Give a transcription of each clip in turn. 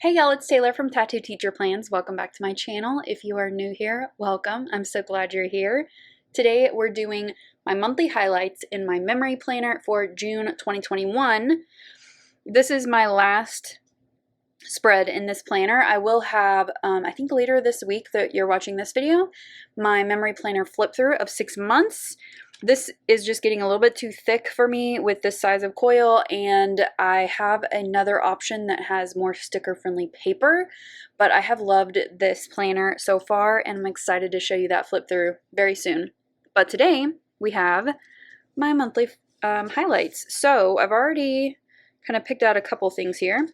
Hey y'all, it's Taylor from Tattoo Teacher Plans. Welcome back to my channel. If you are new here, welcome. I'm so glad you're here. Today we're doing my monthly highlights in my memory planner for June 2021. This is my last spread in this planner. I will have, I think later this week that you're watching this video, my memory planner flip through of 6 months. This is just getting a little bit too thick for me with this size of coil, and I have another option that has more sticker-friendly paper, but I have loved this planner so far, and I'm excited to show you that flip through very soon. But today, we have my monthly highlights. So I've already kind of picked out a couple things here.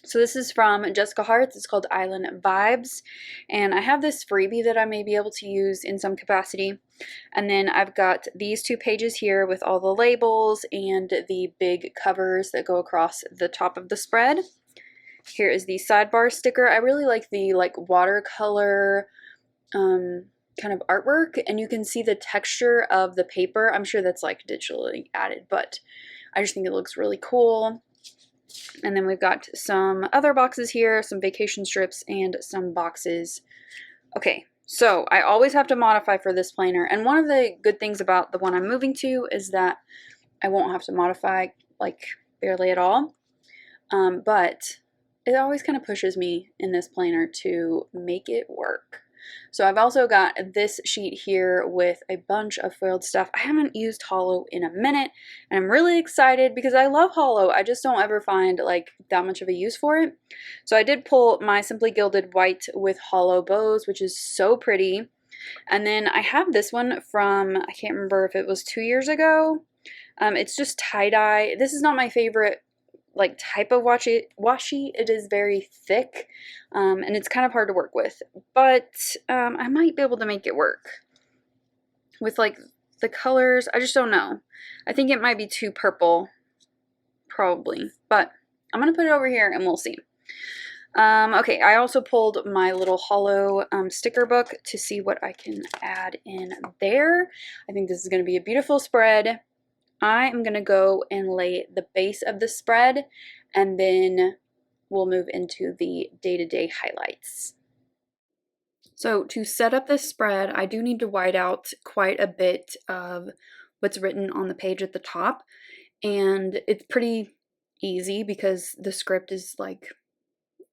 So this is from Jessica Hart's. It's called Island Vibes, and I have this freebie that I may be able to use in some capacity. And then I've got these 2 pages here with all the labels and the big covers that go across the top of the spread. Here is the sidebar sticker. I really like the watercolor kind of artwork, and you can see the texture of the paper. I'm sure that's digitally added, but I just think it looks really cool. And then we've got some other boxes here, some vacation strips, and some boxes. Okay, so I always have to modify for this planner, and one of the good things about the one I'm moving to is that I won't have to modify barely at all. But it always kind of pushes me in this planner to make it work. So I've also got this sheet here with a bunch of foiled stuff. I haven't used holo in a minute, and I'm really excited because I love holo. I just don't ever find that much of a use for it. So I did pull my Simply Gilded white with holo bows, which is so pretty. And then I have this one from, I can't remember if it was 2 years ago. It's just tie-dye. This is not my favorite type of washi. It is very thick, and it's kind of hard to work with, but I might be able to make it work with the colors. I just don't know. I think it might be too purple, probably, but I'm gonna put it over here and we'll see. Okay, I also pulled my little holo sticker book to see what I can add in there. I think this is gonna be a beautiful spread. I am going to go and lay the base of the spread, and then we'll move into the day-to-day highlights. So to set up this spread, I do need to white out quite a bit of what's written on the page at the top, and it's pretty easy because the script is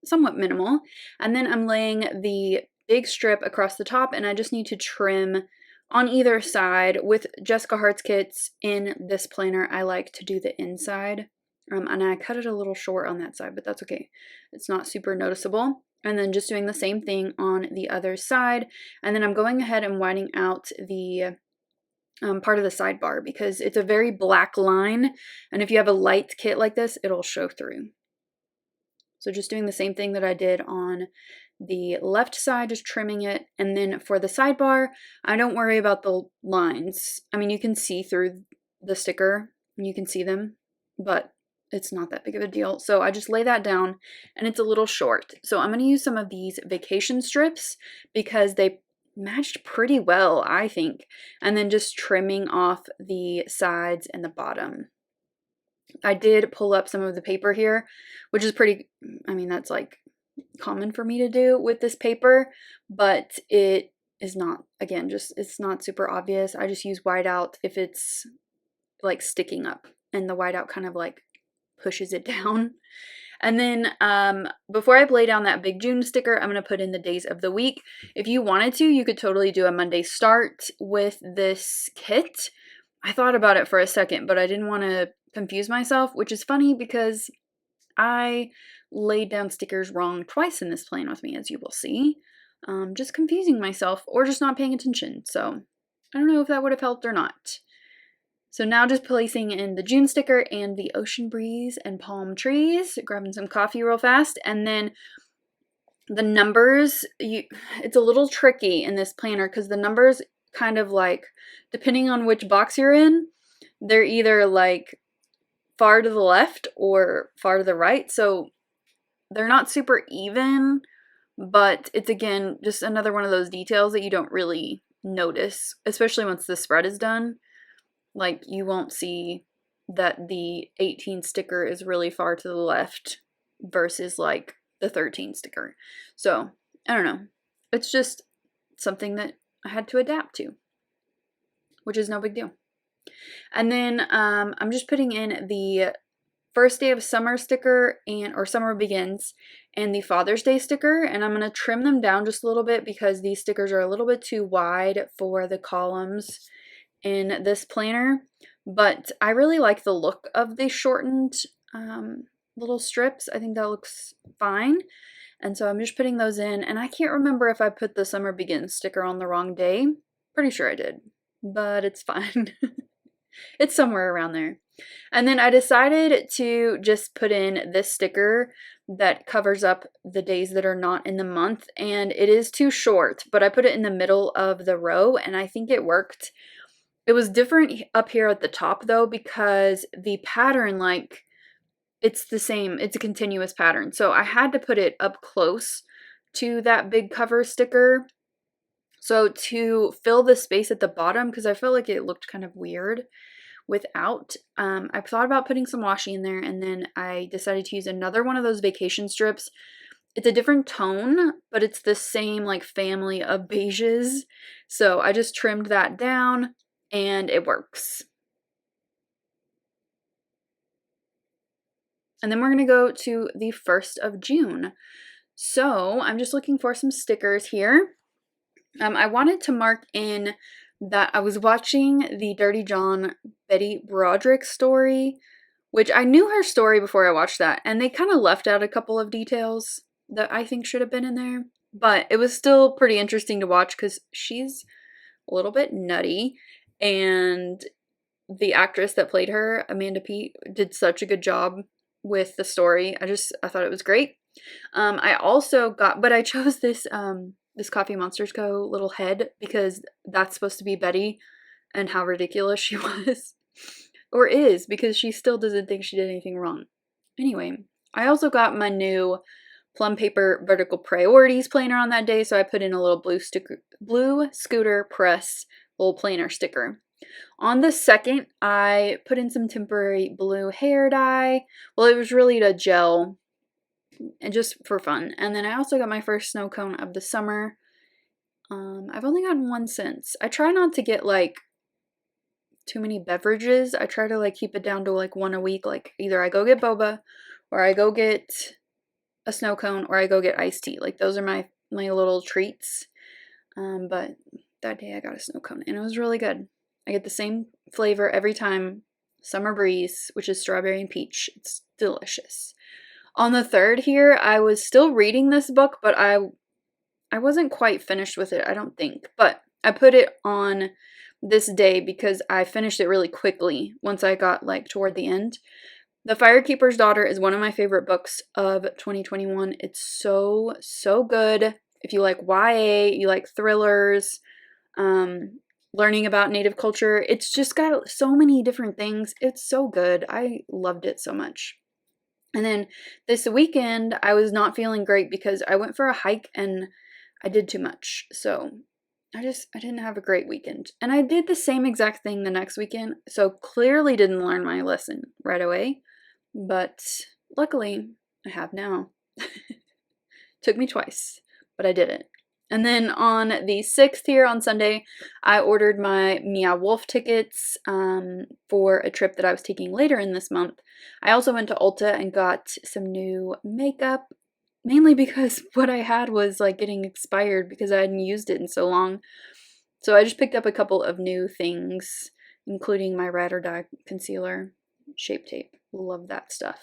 somewhat minimal. And then I'm laying the big strip across the top, and I just need to trim on either side. With Jessica Hart's kits in this planner, I like to do the inside, and I cut it a little short on that side, but that's okay. It's not super noticeable. And then just doing the same thing on the other side, and then I'm going ahead and whiting out the part of the sidebar because it's a very black line, and if you have a light kit like this, it'll show through. So just doing the same thing that I did on the left side, just trimming it. And then for the sidebar, I don't worry about the lines. I mean, you can see through the sticker and you can see them, but it's not that big of a deal. So I just lay that down, and it's a little short. So I'm going to use some of these vacation strips because they matched pretty well, I think. And then just trimming off the sides and the bottom. I did pull up some of the paper here, which is pretty, I mean, that's common for me to do with this paper, but it is not, again, it's not super obvious. I just use whiteout if it's sticking up, and the whiteout kind of pushes it down. And then before I lay down that big June sticker, I'm going to put in the days of the week. If you wanted to, you could totally do a Monday start with this kit. I thought about it for a second, but I didn't want to confuse myself, which is funny because I laid down stickers wrong twice in this plan with me, as you will see. Just confusing myself or just not paying attention. So I don't know if that would have helped or not. So now just placing in the June sticker and the ocean breeze and palm trees, grabbing some coffee real fast, and then the numbers, it's a little tricky in this planner because the numbers kind of depending on which box you're in, they're either far to the left or far to the right. So they're not super even, but it's again just another one of those details that you don't really notice, especially once the spread is done. You won't see that the 18 sticker is really far to the left versus the 13 sticker. So, I don't know. It's just something that I had to adapt to, which is no big deal. And then I'm just putting in the first day of summer sticker or summer begins and the Father's Day sticker, and I'm going to trim them down just a little bit because these stickers are a little bit too wide for the columns in this planner, but I really like the look of the shortened little strips. I think that looks fine, and so I'm just putting those in, and I can't remember if I put the summer begins sticker on the wrong day. Pretty sure I did, but it's fine. It's somewhere around there. And then I decided to just put in this sticker that covers up the days that are not in the month, and it is too short, but I put it in the middle of the row and I think it worked. It was different up here at the top though, because the pattern, like, it's the same, it's a continuous pattern. So I had to put it up close to that big cover sticker. So to fill the space at the bottom, because I felt like it looked kind of weird without, I thought about putting some washi in there, and then I decided to use another one of those vacation strips. It's a different tone, but it's the same like family of beiges. So I just trimmed that down and it works. And then we're going to go to the 1st of June. So I'm just looking for some stickers here. I wanted to mark in that I was watching the Dirty John Betty Broderick story, which I knew her story before I watched that, and they kind of left out a couple of details that I think should have been in there, but it was still pretty interesting to watch because she's a little bit nutty, and the actress that played her, Amanda Peet, did such a good job with the story. I thought it was great. I also got, but I chose this this Coffee Monsters Co. little head because that's supposed to be Betty and how ridiculous she was. Or is, because she still doesn't think she did anything wrong. Anyway, I also got my new Plum Paper Vertical Priorities planner on that day, so I put in a little blue scooter press little planner sticker. On the 2nd, I put in some temporary blue hair dye. Well, it was really a gel, and just for fun. And then I also got my first snow cone of the summer. I've only gotten one since. I try not to get like too many beverages. I try to like keep it down to like one a week. Like either I go get boba, or I go get a snow cone, or I go get iced tea. Like those are my little treats. But that day I got a snow cone and it was really good. I get the same flavor every time. Summer Breeze, which is strawberry and peach. It's delicious. On the 3rd here, I was still reading this book, but I wasn't quite finished with it, I don't think. But I put it on this day because I finished it really quickly once I got like toward the end. The Firekeeper's Daughter is one of my favorite books of 2021. It's so, so good. If you like YA, you like thrillers, learning about Native culture, it's just got so many different things. It's so good. I loved it so much. And then this weekend, I was not feeling great because I went for a hike and I did too much. So I didn't have a great weekend. And I did the same exact thing the next weekend. So clearly didn't learn my lesson right away. But luckily, I have now. Took me twice, but I did it. And then on the 6th here on Sunday, I ordered my Meow Wolf tickets for a trip that I was taking later in this month. I also went to Ulta and got some new makeup, mainly because what I had was like getting expired because I hadn't used it in so long. So I just picked up a couple of new things, including my Ride or Die concealer, Shape Tape. Love that stuff.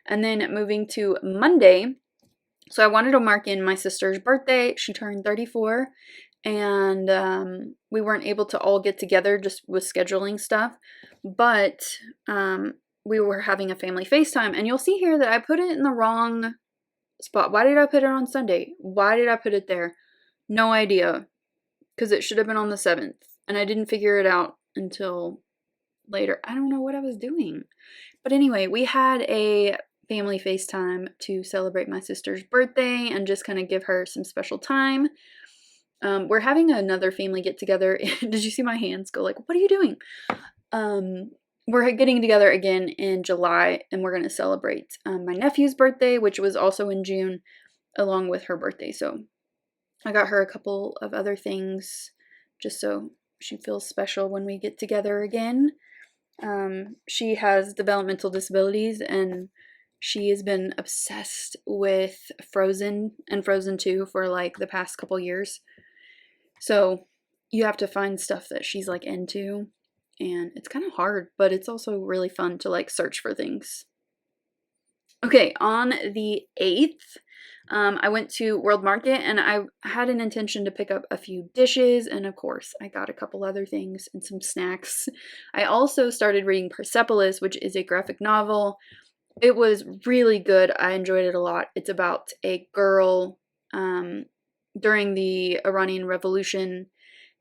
And then moving to Monday, so I wanted to mark in my sister's birthday. She turned 34, and we weren't able to all get together just with scheduling stuff, but we were having a family FaceTime, and you'll see here that I put it in the wrong spot. Why did I put it on Sunday? Why did I put it there? No idea, because it should have been on the 7th, and I didn't figure it out until later. I don't know what I was doing. But anyway, we had a family FaceTime to celebrate my sister's birthday and just kind of give her some special time. We're having another family get together. Did you see my hands go like, what are you doing? we're getting together again in July, and we're going to celebrate my nephew's birthday, which was also in June, along with her birthday. So I got her a couple of other things just so she feels special when we get together again. She has developmental disabilities, and she has been obsessed with Frozen and Frozen 2 for like the past couple years. So you have to find stuff that she's like into, and it's kind of hard, but it's also really fun to like search for things. Okay, on the 8th, I went to World Market, and I had an intention to pick up a few dishes, and of course I got a couple other things and some snacks. I also started reading Persepolis, which is a graphic novel. It was really good. I enjoyed it a lot. It's about a girl during the Iranian Revolution,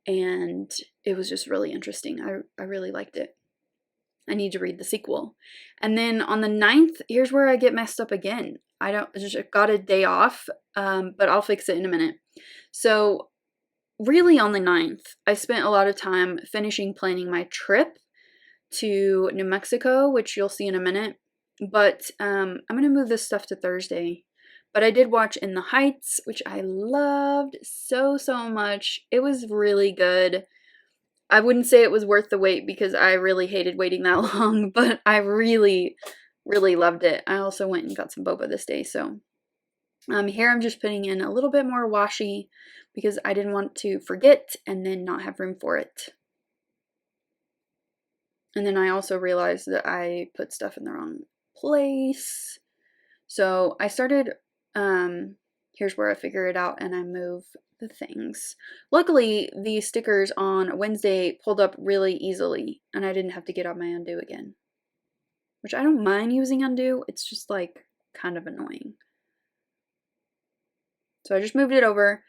and it was just really interesting. I really liked it. I need to read the sequel. And then on the 9th, here's where I get messed up again. I just got a day off, but I'll fix it in a minute. So really on the 9th, I spent a lot of time finishing planning my trip to New Mexico, which you'll see in a minute. But I'm going to move this stuff to Thursday. But I did watch In the Heights, which I loved so much. It was really good. I wouldn't say it was worth the wait because I really hated waiting that long, but I really loved it. I also went and got some boba this day, so here I'm just putting in a little bit more washi because I didn't want to forget and then not have room for it. And then I also realized that I put stuff in the wrong place. So I started, here's where I figure it out and I move the things. Luckily, the stickers on Wednesday pulled up really easily and I didn't have to get out my undo again. Which I don't mind using undo, it's just like kind of annoying. So I just moved it over,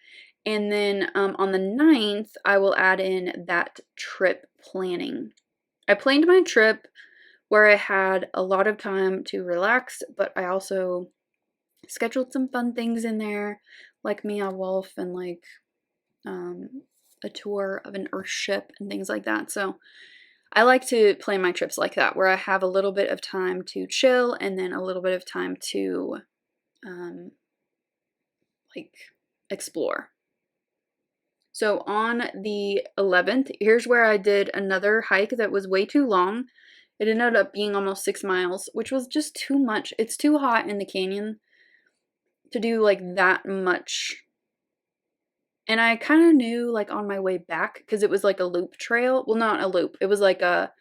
and then on the 9th, I will add in that trip planning. I planned my trip where I had a lot of time to relax, but I also scheduled some fun things in there, like Mia Wolf and like a tour of an Earth ship and things like that. So I like to plan my trips like that, where I have a little bit of time to chill and then a little bit of time to like explore. So on the 11th, here's where I did another hike that was way too long. It ended up being almost 6 miles, which was just too much. It's too hot in the canyon to do like that much. And I kind of knew like on my way back, because it was like a loop trail. Well, not a loop. It was like a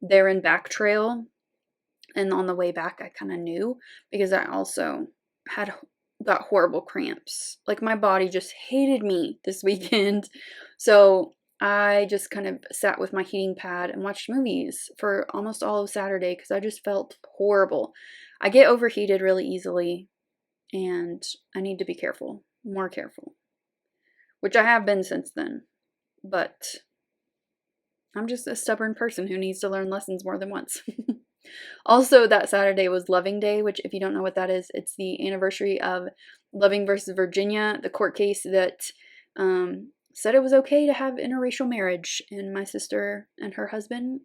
there and back trail. And on the way back, I kind of knew because I also got horrible cramps. Like my body just hated me this weekend. So I just kind of sat with my heating pad and watched movies for almost all of Saturday because I just felt horrible. I get overheated really easily and I need to be careful, more careful. Which I have been since then, but I'm just a stubborn person who needs to learn lessons more than once. Also, that Saturday was Loving Day, which if you don't know what that is, it's the anniversary of Loving versus Virginia, the court case that said it was okay to have interracial marriage, and my sister and her husband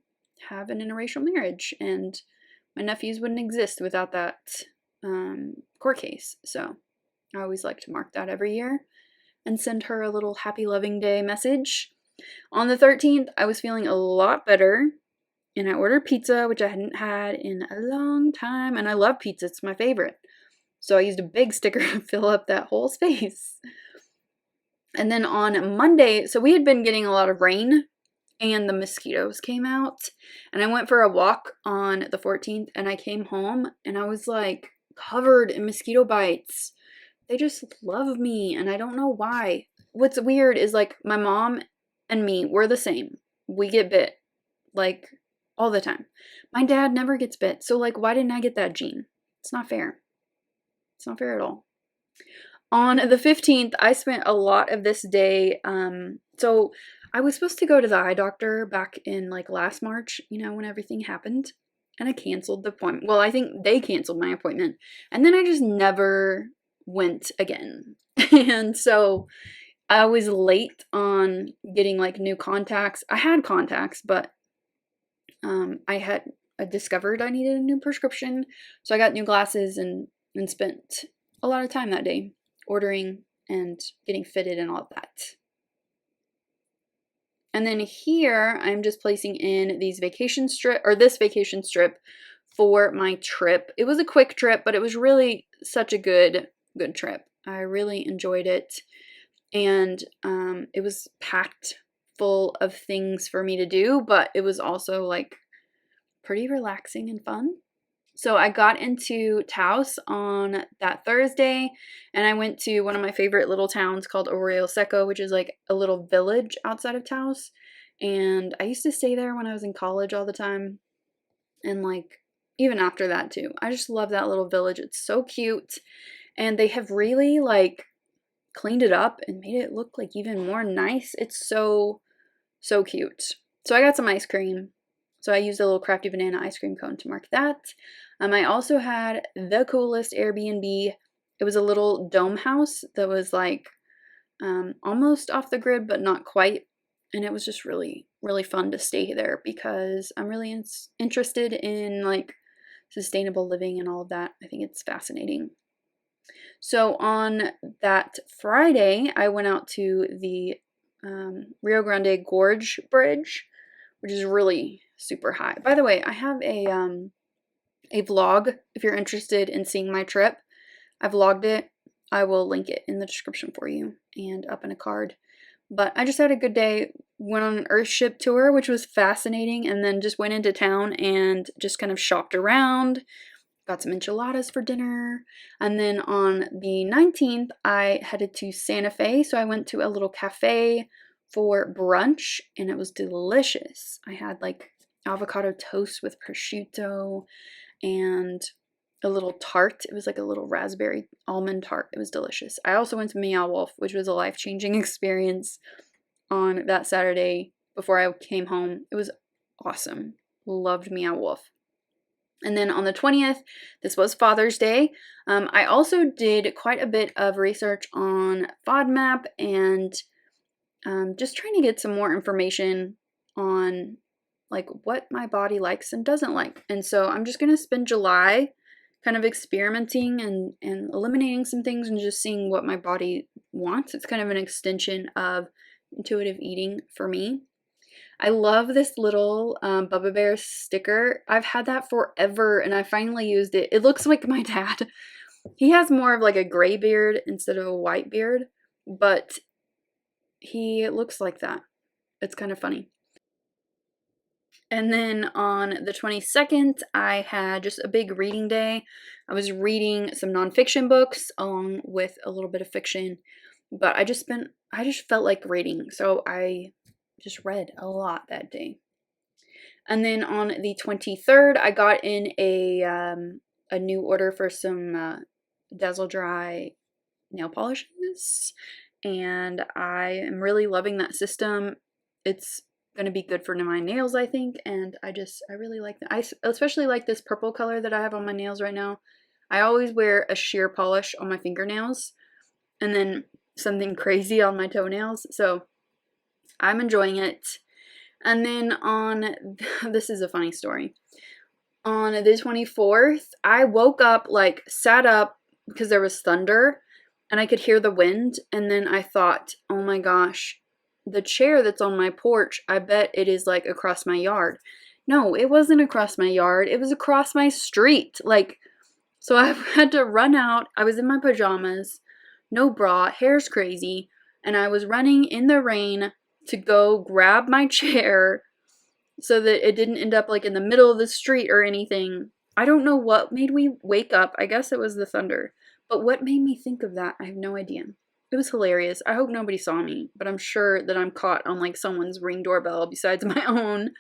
have an interracial marriage, and my nephews wouldn't exist without that court case. So I always like to mark that every year and send her a little happy Loving Day message. On the 13th, I was feeling a lot better, and I ordered pizza, which I hadn't had in a long time, and I love pizza, it's my favorite. So I used a big sticker to fill up that whole space. And then on Monday, so we had been getting a lot of rain, and the mosquitoes came out, and I went for a walk on the 14th, and I came home, and I was like covered in mosquito bites. They just love me, and I don't know why. What's weird is, like, my mom and me, we're the same. We get bit, like, all the time. My dad never gets bit, so, like, why didn't I get that gene? It's not fair. It's not fair at all. On the 15th, I spent a lot of this day, so I was supposed to go to the eye doctor back in, like, last March, you know, when everything happened, and I canceled the appointment. Well, I think they canceled my appointment, and then I just never went again. And so I was late on getting like new contacts. I had contacts, but I had discovered I needed a new prescription, so I got new glasses and spent a lot of time that day ordering and getting fitted and all of that. And then here I'm just placing in these vacation strip, or this vacation strip for my trip. It was a quick trip, but it was really such a good trip. I really enjoyed it, and it was packed full of things for me to do, but it was also like pretty relaxing and fun. So I got into Taos on that Thursday, and I went to one of my favorite little towns called Arroyo Seco, which is like a little village outside of Taos. And I used to stay there when I was in college all the time, and like even after that too. I just love that little village. It's so cute, and they have really like cleaned it up and made it look like even more nice. It's so cute. So I got some ice cream. So I used a little crafty banana ice cream cone to mark that. I also had the coolest Airbnb. It was a little dome house that was like almost off the grid, but not quite. And it was just really, really fun to stay there because I'm really interested in like sustainable living and all of that. I think it's fascinating. So on that Friday, I went out to the Rio Grande Gorge Bridge, which is really super high. By the way, I have a vlog if you're interested in seeing my trip. I vlogged it. I will link it in the description for you and up in a card. But I just had a good day. Went on an Earthship tour, which was fascinating, and then just went into town and just kind of shopped around. Got some enchiladas for dinner. And then on the 19th, I headed to Santa Fe. So I went to a little cafe for brunch, and it was delicious. I had like avocado toast with prosciutto and a little tart. It was like a little raspberry almond tart. It was delicious. I also went to Meow Wolf, which was a life-changing experience on that Saturday before I came home. It was awesome. Loved Meow Wolf. And then on the 20th, this was Father's Day. I also did quite a bit of research on FODMAP and just trying to get some more information on like what my body likes and doesn't like. And so I'm just going to spend July kind of experimenting and eliminating some things and just seeing what my body wants. It's kind of an extension of intuitive eating for me. I love this little Bubba Bear sticker. I've had that forever and I finally used it. It looks like my dad. He has more of like a gray beard instead of a white beard, but he looks like that. It's kind of funny. And then on the 22nd, I had just a big reading day. I was reading some nonfiction books along with a little bit of fiction, but I just felt like reading. So I just read a lot that day. And then on the 23rd, I got in a new order for some Dazzle Dry nail polishes, and I am really loving that system. It's going to be good for my nails, I think, and I really like that. I especially like this purple color that I have on my nails right now. I always wear a sheer polish on my fingernails and then something crazy on my toenails, so I'm enjoying it. And then this is a funny story. On the 24th, I woke up, like sat up because there was thunder and I could hear the wind, and then I thought, oh my gosh, the chair that's on my porch, I bet it is like across my yard. No, it wasn't across my yard. It was across my street. Like, so I had to run out. I was in my pajamas, no bra, hair's crazy, and I was running in the rain to go grab my chair so that it didn't end up like in the middle of the street or anything. I don't know what made me wake up. I guess it was the thunder. But what made me think of that? I have no idea. It was hilarious. I hope nobody saw me, but I'm sure that I'm caught on like someone's Ring doorbell besides my own,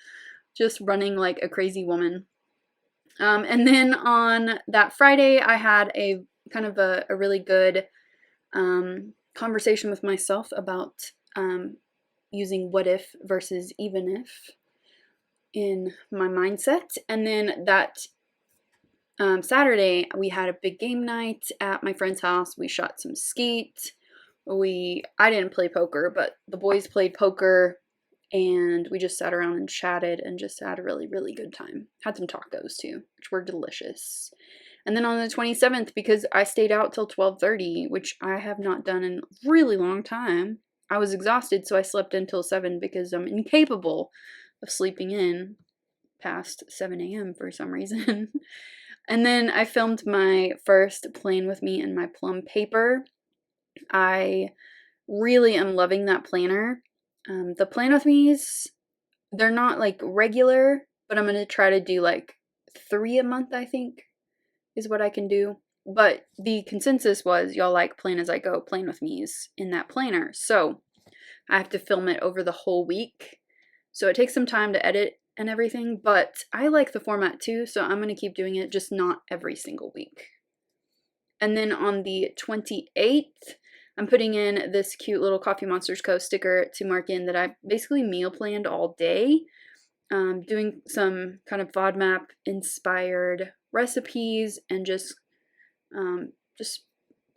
just running like a crazy woman. And then on that Friday, I had a kind of a really good conversation with myself about using what if versus even if in my mindset. And then that Saturday, we had a big game night at my friend's house. We shot some skeet. I didn't play poker, but the boys played poker, and we just sat around and chatted and just had a really, really good time. Had some tacos too, which were delicious. And then on the 27th, because I stayed out till 12:30, which I have not done in a really long time, I was exhausted, so I slept until 7 because I'm incapable of sleeping in past 7 a.m. for some reason. And then I filmed my first plan with me in my plum paper. I really am loving that planner. The plan with me's, they're not like regular, but I'm going to try to do like 3 a month, I think, is what I can do. But the consensus was y'all like plan as I go, plan with me's in that planner. So I have to film it over the whole week. So it takes some time to edit and everything, but I like the format too, so I'm going to keep doing it, just not every single week. And then on the 28th, I'm putting in this cute little Coffee Monsters Co. sticker to mark in that I basically meal planned all day, doing some kind of FODMAP inspired recipes and just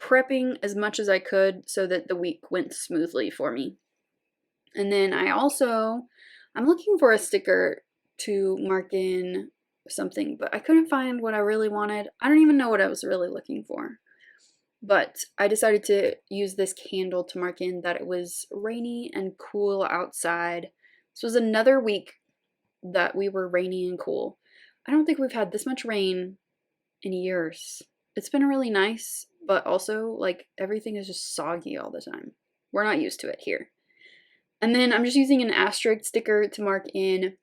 prepping as much as I could so that the week went smoothly for me. And then I'm looking for a sticker to mark in something, but I couldn't find what I really wanted. I don't even know what I was really looking for. But I decided to use this candle to mark in that it was rainy and cool outside. This was another week that we were rainy and cool. I don't think we've had this much rain in years. It's been really nice, but also like everything is just soggy all the time. We're not used to it here. And then I'm just using an asterisk sticker to mark in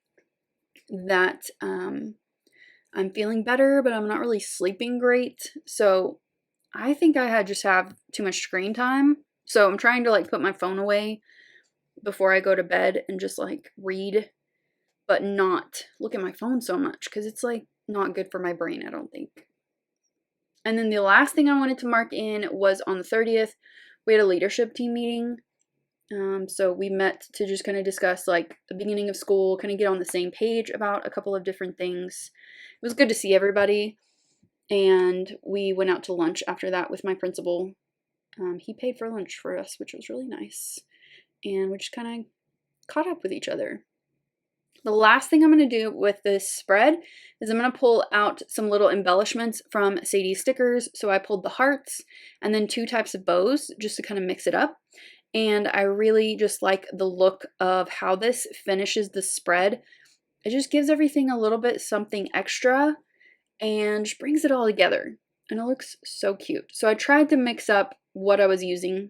that I'm feeling better, but I'm not really sleeping great. So I think I just have too much screen time. So I'm trying to like put my phone away before I go to bed and just like read, but not look at my phone so much because it's like not good for my brain, I don't think. And then the last thing I wanted to mark in was on the 30th, we had a leadership team meeting. So we met to just kind of discuss like the beginning of school, kind of get on the same page about a couple of different things. It was good to see everybody. And we went out to lunch after that with my principal. He paid for lunch for us, which was really nice. And we just kind of caught up with each other. The last thing I'm going to do with this spread is I'm going to pull out some little embellishments from Sadie's stickers. So I pulled the hearts and then 2 types of bows just to kind of mix it up. And I really just like the look of how this finishes the spread. It just gives everything a little bit something extra and just brings it all together. And it looks so cute. So I tried to mix up what I was using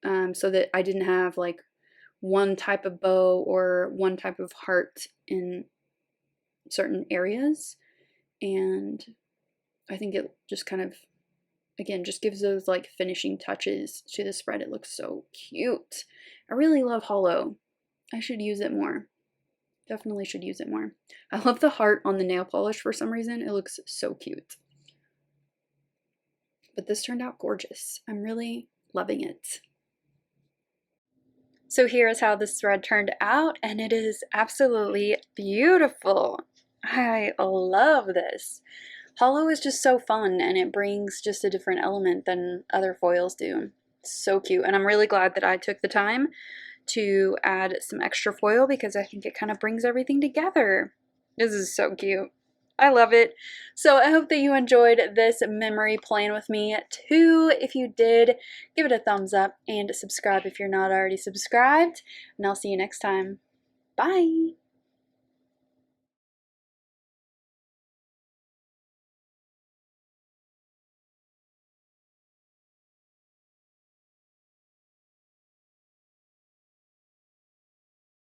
so that I didn't have like one type of bow or one type of heart in certain areas. And I think it just kind of, again, just gives those like finishing touches to the spread. It looks so cute. I really love Hollow. I should use it more. Definitely should use it more. I love the heart on the nail polish for some reason. It looks so cute. But this turned out gorgeous. I'm really loving it. So here's how the spread turned out, and it is absolutely beautiful. I love this. Hollow is just so fun, and it brings just a different element than other foils do. It's so cute, and I'm really glad that I took the time to add some extra foil because I think it kind of brings everything together. This is so cute. I love it. So I hope that you enjoyed this memory plan with me too. If you did, give it a thumbs up and subscribe if you're not already subscribed. And I'll see you next time. Bye!